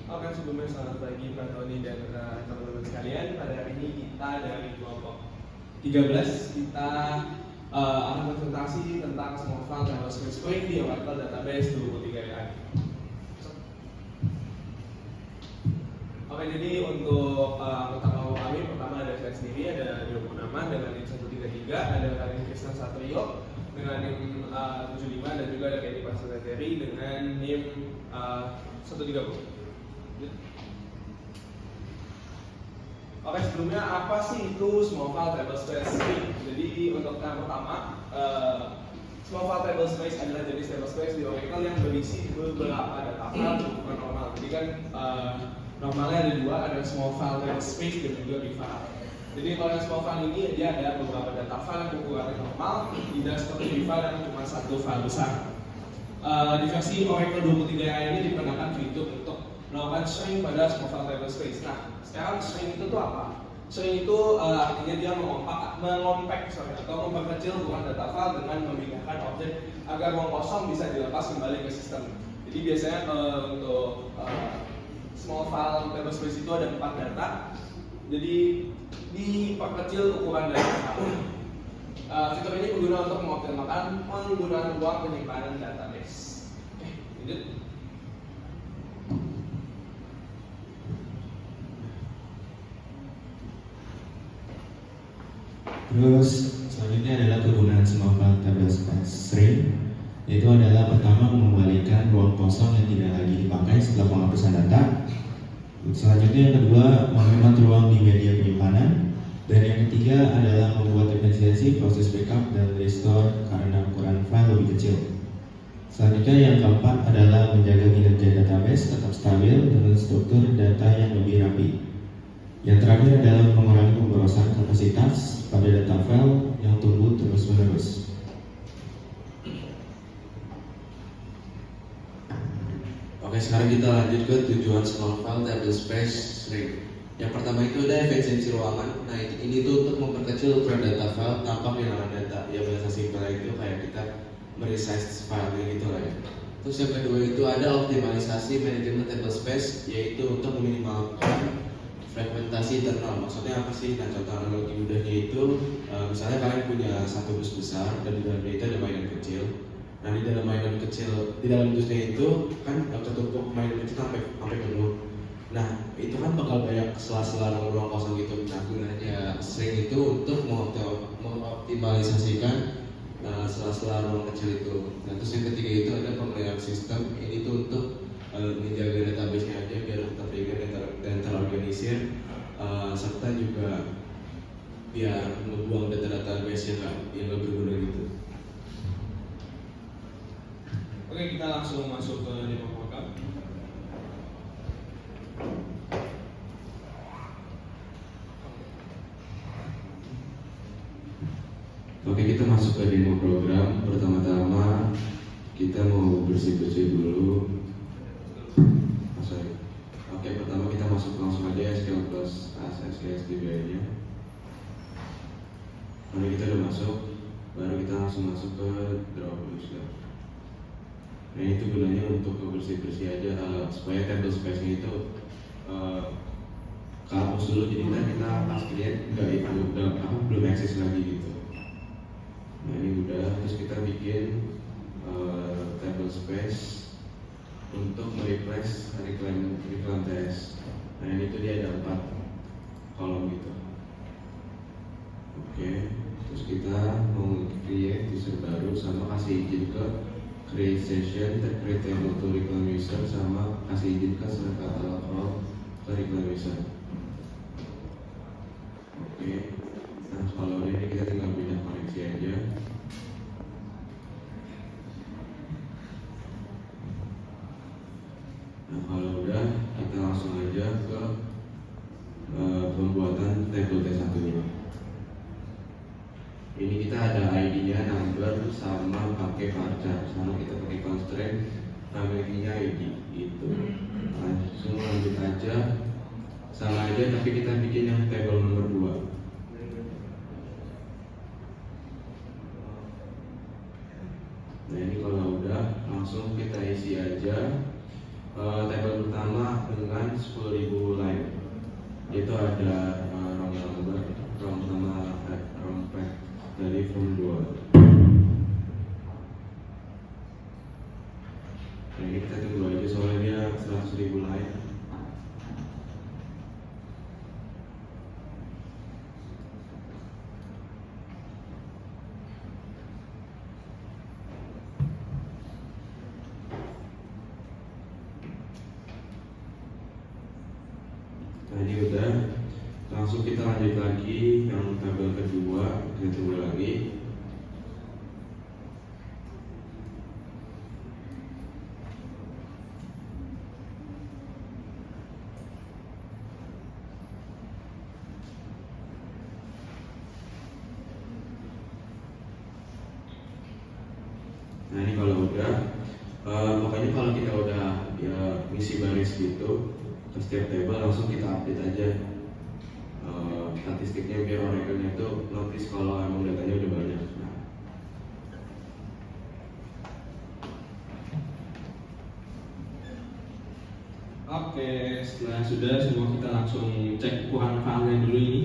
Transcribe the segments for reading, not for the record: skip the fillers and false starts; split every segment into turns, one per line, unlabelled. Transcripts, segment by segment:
Oke, sebelumnya selamat pagi Pak Tony dan teman-teman sekalian. Pada hari ini kita dari kelompok 13 kita akan presentasi tentang small file table space query di Oracle Database 23 AI. Oke, jadi untuk anggota kelompok kami pertama ada saya sendiri, ada 20 nama dengan NIM 133, ada Karin Kristen Satrio dengan NIM 75 dan juga ada Kenny Pasateri dengan NIM 130. Oke, sebelumnya apa sih itu small file table space? Jadi untuk yang pertama, small file table space adalah jenis table space di Oracle yang berisi beberapa data file bukan normal. Jadi kan normalnya ada dua, ada small file table space dan juga big file. Jadi kalau yang small file ini dia ada beberapa data file yang ukurannya normal, tidak seperti big file yang cuma satu file besar. Di versi Oracle 23 ini diperkenalkan fitur untuk melakukan string pada small file table space. Nah, sekarang string itu tuh apa? String itu artinya dia mengompact atau memperkecil ukuran data file dengan memindahkan objek agar ruang kosong bisa dilepas kembali ke sistem. Jadi biasanya untuk small file table space itu ada 4 data. Jadi diperkecil ukuran data file. Fitur ini berguna untuk mengoptimalkan penggunaan ruang penyimpanan database. Oke, lanjut.
Terus selanjutnya adalah kegunaan small file table space string, yaitu adalah pertama mengembalikan ruang kosong yang tidak lagi dipakai setelah penghapusan data. Selanjutnya yang kedua menghemat ruang di media penyimpanan, dan yang ketiga adalah membuat efisiensi proses backup dan restore karena ukuran file lebih kecil. Selanjutnya yang keempat adalah menjaga kinerja database tetap stabil dengan struktur data yang lebih rapi. Yang terakhir adalah mengurangi pemborosan kapasitas pada data file yang tumbuh terus-menerus.
Oke, sekarang kita lanjut ke tujuan small file table space string. Yang pertama itu ada efisiensi ruangan. Nah, ini tuh untuk memperkecil ukuran data file tanpa kehilangan data. Ya bahasa simpelnya itu kayak kita meresize file gitu lah ya. Terus yang kedua itu ada optimalisasi manajemen table space, yaitu untuk meminimalkan fragmentasi internal. Maksudnya apa sih? Nah, contoh analogi mudahnya itu misalnya kalian punya satu bus besar dan di dalamnya itu ada mainan kecil. Nah, di dalam mainan kecil, di dalam busnya itu kan ketutup mainan kecil sampai penuh. Nah, itu kan bakal banyak sela-sela ruang kosong gitu. Nah, gunanya string itu untuk mengoptimalisasikan sela-sela ruang kecil itu. Nah, terus yang ketiga itu ada pemeliharaan sistem. Ini tuh untuk menjaga database-nya aja biar tetap ringan dan terorganisir, serta juga biar membuang data-database yang nggak berguna gitu.
Oke, kita langsung masuk ke demo program.
Oke, kita masuk ke demo program. Pertama-tama kita mau bersih-bersih dulu. Oke, pertama kita langsung aja SQL plus SQL DBA-nya. Kalau kita udah masuk, baru kita langsung masuk ke draw user. Nah, itu gunanya untuk bersih-bersih aja supaya table space-nya itu kehapus dulu, jadi kita pas create belum eksis lagi gitu. Nah, ini udah, terus kita bikin table space untuk mereplace reclaim test. Nah, ini tuh dia ada 4 kolom gitu. Oke, terus kita mau create user baru sama kasih izin ke create session, create table to reclaim user, sama kasih izin ke select all ke reclaim user. Oke, nah kalau ini kita tinggal pindah koneksi aja. Nah, kalau udah, kita langsung aja ke pembuatan table T1 nya. Ini kita ada ID-nya, number, sama pakai varchar, sama kita pakai constraint, nama ID-nya ID gitu. Langsung lanjut aja, sama aja tapi kita bikin yang table nomor 2. Nah, ini kalau udah langsung kita isi aja tabel pertama dengan ada ROM number, ROM sama ROM pad dari form 2. Nah ini kita tunggu aja soalnya dia 100.000 line. Nah ini udah, langsung kita lanjut lagi yang tabel kedua, kita tunggu lagi. Nah ini kalau udah, makanya kalau kita udah ya ngisi baris gitu ke setiap table langsung kita update aja statistiknya biar Oracle-nya itu notice kalau emang datanya udah banyak. Nah,
Oke, setelah sudah semua kita langsung cek ukuran filenya dulu ini.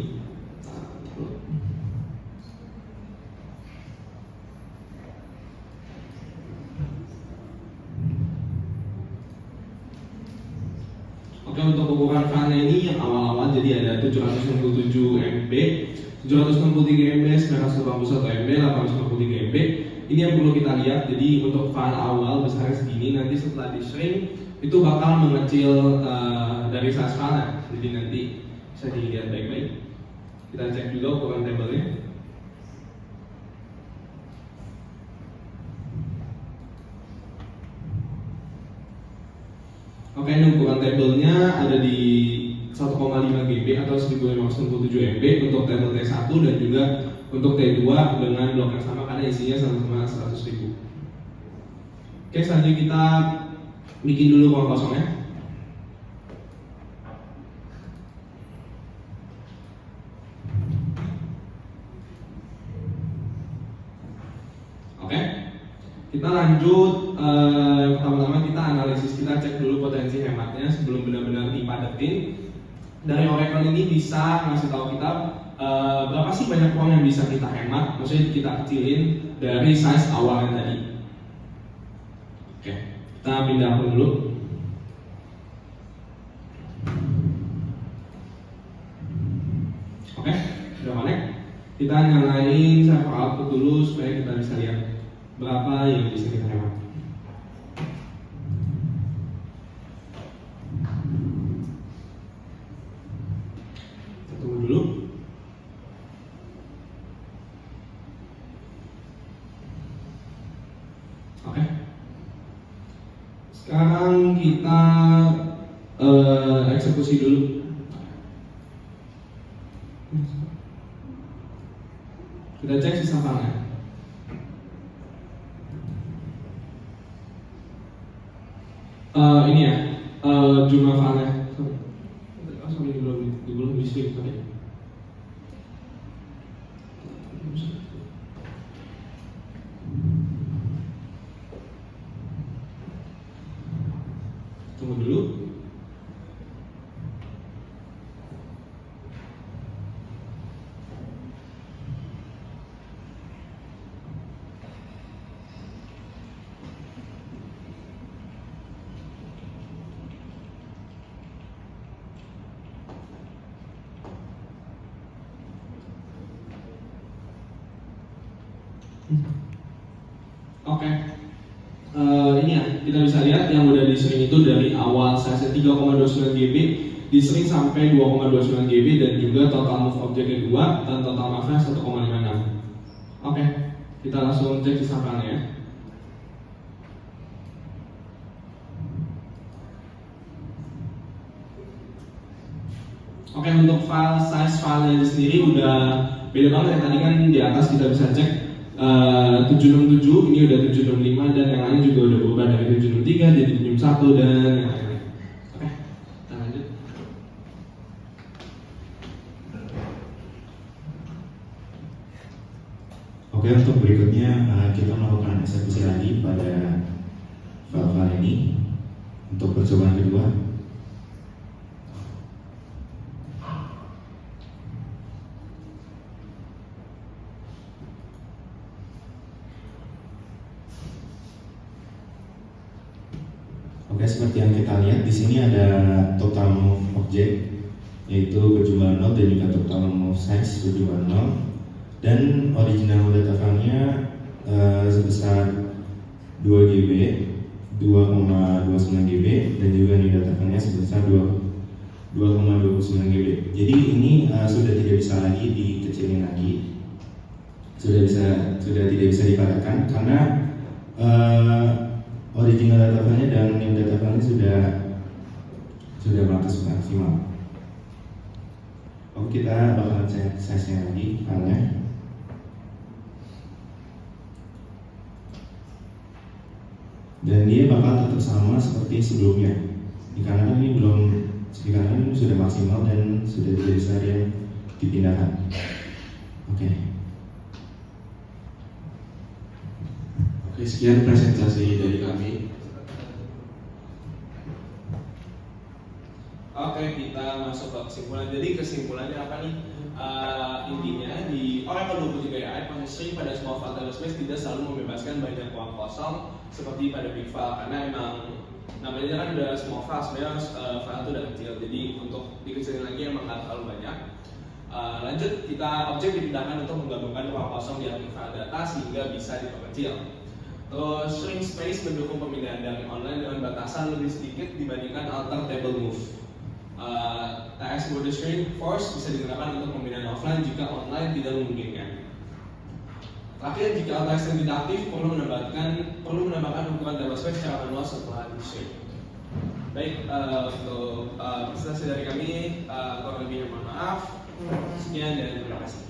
Oke, untuk ukuran filenya ini yang awal-awal jadi ada 767 MB, 763 MB, 981 MB, 853 MB. Ini yang perlu kita lihat. Jadi untuk file awal besarnya segini, nanti setelah di shrink itu bakal mengecil dari size file. Jadi nanti bisa dilihat baik-baik. Kita cek juga ukuran tabelnya. Oke, ini ukuran tabelnya ada di 1,5 GB atau 1567 MB untuk tabel T1 dan juga untuk T2 dengan blok yang sama karena isinya sama-sama 100.000. Oke, selanjutnya kita bikin dulu ruang kosongnya. Oke, kita lanjut. Pertama-tama kita analisis, kita cek dulu potensi hematnya sebelum benar-benar dipadetin. Dari Oracle ini bisa ngasih tahu kita berapa sih banyak uang yang bisa kita hemat, maksudnya kita kecilin dari size awalnya tadi. Oke, kita pindah dulu. Oke, sudah connect. Kita nyalain server output dulu supaya kita bisa lihat berapa yang bisa kita hemat. Kita tunggu dulu. Oke. Sekarang kita eksekusi dulu. Kita cek sisa filenya. Ini ya, jumlah filenya. Sorry, belum di shrink tadi. Tunggu dulu. Oke. Ini ya, kita bisa lihat yang udah di shrink itu dari awal size 3,29 GB di shrink sampai 2,29 GB dan juga total move objeknya 2 dan total move-nya 1,56. Oke, kita langsung cek sisa filenya ya. Oke, untuk file size filenya sendiri udah beda banget ya. Tadi kan di atas kita bisa cek 767, ini udah 765 dan yang lain juga udah berubah dari 763 jadi 71 dan yang lain-lain. Oke, kita lanjut.
Oke, untuk berikutnya kita melakukan eksekusi lagi pada file-file ini untuk percobaan kedua. Oke, seperti yang kita lihat di sini ada total move object yaitu berjumlah 0 dan juga total move size berjumlah 0 dan original data file-nya sebesar 2 GB, 2,29 GB dan juga new data file-nya sebesar 2,29 GB. Jadi ini sudah tidak bisa lagi dikecilin lagi, sudah tidak bisa dipadatkan karena original data file-nya dan new data file-nya sudah batas maksimal. Oke, kita bakalan cek size-nya lagi filenya. Dan dia bakal tetap sama seperti sebelumnya. Dikarenakan ini sudah maksimal dan sudah tidak bisa yang dipindahkan. Oke.
Oke, sekian presentasi dari kami.
Oke, kita masuk ke kesimpulan. Jadi kesimpulannya apa nih? Intinya di Oracle 23 AI string pada small file table space tidak selalu membebaskan banyak ruang kosong seperti pada big file karena emang namanya kan udah small file, sebenarnya file itu udah kecil, jadi untuk dikecilin lagi emang nggak terlalu banyak. Lanjut, kita objek dipindahkan untuk menggabungkan ruang kosong di aktif file data sehingga bisa diperkecil. Terus string space mendukung pemindahan dari online dengan batasan lebih sedikit dibandingkan alter table move. TS mode string force bisa digunakan untuk pemindahan offline jika online tidak memungkinkan. Terakhir, jika alter string tidak aktif, perlu menambahkan ukuran table space secara manual setelah di string. Baik, untuk presentasi dari kami, kurang lebihnya mohon maaf. Sekian dan terima kasih.